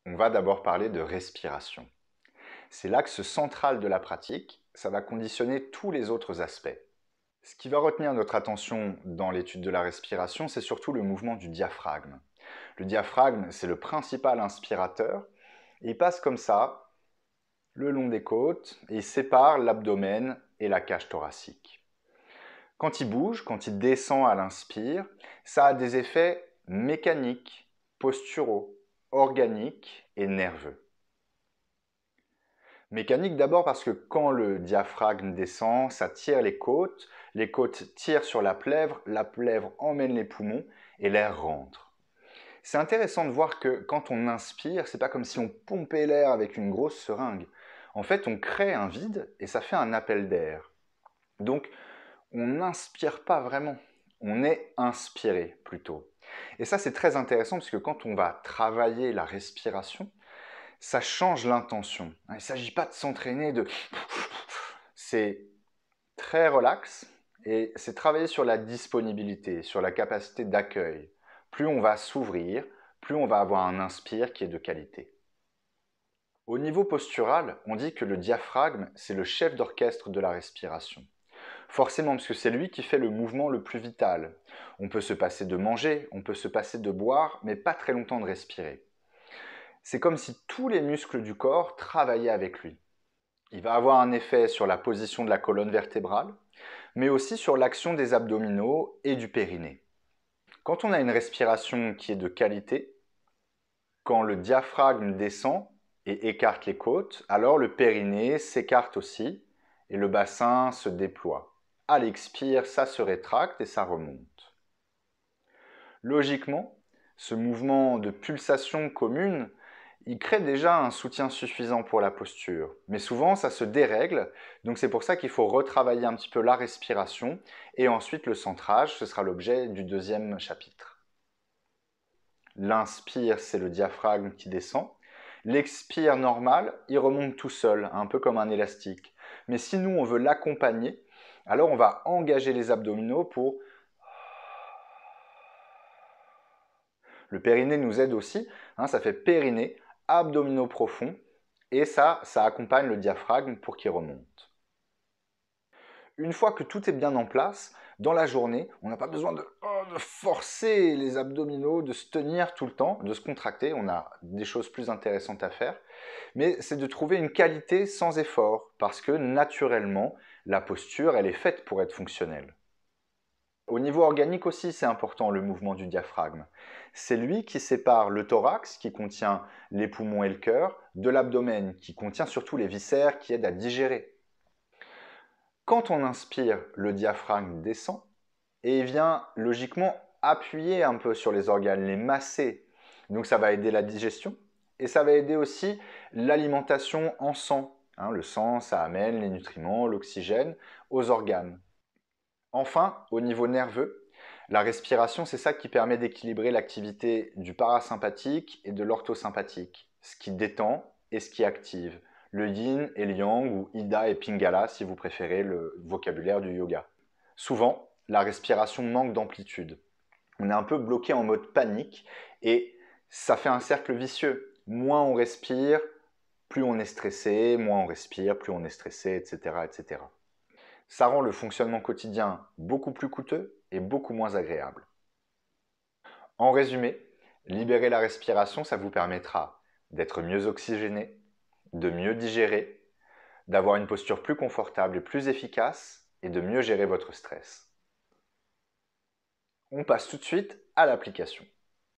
on va d'abord parler de respiration. C'est l'axe central de la pratique, ça va conditionner tous les autres aspects. Ce qui va retenir notre attention dans l'étude de la respiration, c'est surtout le mouvement du diaphragme. Le diaphragme, c'est le principal inspirateur, et il passe comme ça, le long des côtes, et il sépare l'abdomen et la cage thoracique. Quand il bouge, quand il descend à l'inspire, ça a des effets mécaniques, posturaux, organiques et nerveux. Mécanique d'abord parce que quand le diaphragme descend, ça tire les côtes tirent sur la plèvre emmène les poumons et l'air rentre. C'est intéressant de voir que quand on inspire, c'est pas comme si on pompait l'air avec une grosse seringue. En fait, on crée un vide et ça fait un appel d'air. Donc, on n'inspire pas vraiment, on est inspiré plutôt. Et ça, c'est très intéressant parce que quand on va travailler la respiration, ça change l'intention. Il ne s'agit pas de s'entraîner, c'est très relax et c'est travailler sur la disponibilité, sur la capacité d'accueil. Plus on va s'ouvrir, plus on va avoir un inspire qui est de qualité. Au niveau postural, on dit que le diaphragme, c'est le chef d'orchestre de la respiration. Forcément, parce que c'est lui qui fait le mouvement le plus vital. On peut se passer de manger, on peut se passer de boire, mais pas très longtemps de respirer. C'est comme si tous les muscles du corps travaillaient avec lui. Il va avoir un effet sur la position de la colonne vertébrale, mais aussi sur l'action des abdominaux et du périnée. Quand on a une respiration qui est de qualité, quand le diaphragme descend et écarte les côtes, alors le périnée s'écarte aussi et le bassin se déploie. À l'expire, ça se rétracte et ça remonte. Logiquement, ce mouvement de pulsation commune, il crée déjà un soutien suffisant pour la posture. Mais souvent, ça se dérègle, donc c'est pour ça qu'il faut retravailler un petit peu la respiration et ensuite le centrage, ce sera l'objet du deuxième chapitre. L'inspire, c'est le diaphragme qui descend. L'expire normal, il remonte tout seul, un peu comme un élastique. Mais si nous, on veut l'accompagner, alors on va engager les abdominaux pour... Le périnée nous aide aussi, ça fait périnée, abdominaux profonds, et ça accompagne le diaphragme pour qu'il remonte. Une fois que tout est bien en place, dans la journée, on n'a pas besoin de forcer les abdominaux, de se tenir tout le temps, de se contracter, on a des choses plus intéressantes à faire, mais c'est de trouver une qualité sans effort, parce que naturellement, la posture, elle est faite pour être fonctionnelle. Au niveau organique aussi, c'est important le mouvement du diaphragme. C'est lui qui sépare le thorax, qui contient les poumons et le cœur, de l'abdomen, qui contient surtout les viscères qui aident à digérer. Quand on inspire, le diaphragme descend et il vient logiquement appuyer un peu sur les organes, les masser. Donc ça va aider la digestion et ça va aider aussi l'alimentation en sang. Le sang, ça amène les nutriments, l'oxygène aux organes. Enfin, au niveau nerveux, la respiration, c'est ça qui permet d'équilibrer l'activité du parasympathique et de l'orthosympathique, ce qui détend et ce qui active, le yin et le yang ou ida et pingala si vous préférez le vocabulaire du yoga. Souvent, la respiration manque d'amplitude. On est un peu bloqué en mode panique et ça fait un cercle vicieux. Moins on respire, plus on est stressé, moins on respire, plus on est stressé, etc., etc. Ça rend le fonctionnement quotidien beaucoup plus coûteux et beaucoup moins agréable. En résumé, libérer la respiration, ça vous permettra d'être mieux oxygéné, de mieux digérer, d'avoir une posture plus confortable et plus efficace et de mieux gérer votre stress. On passe tout de suite à l'application.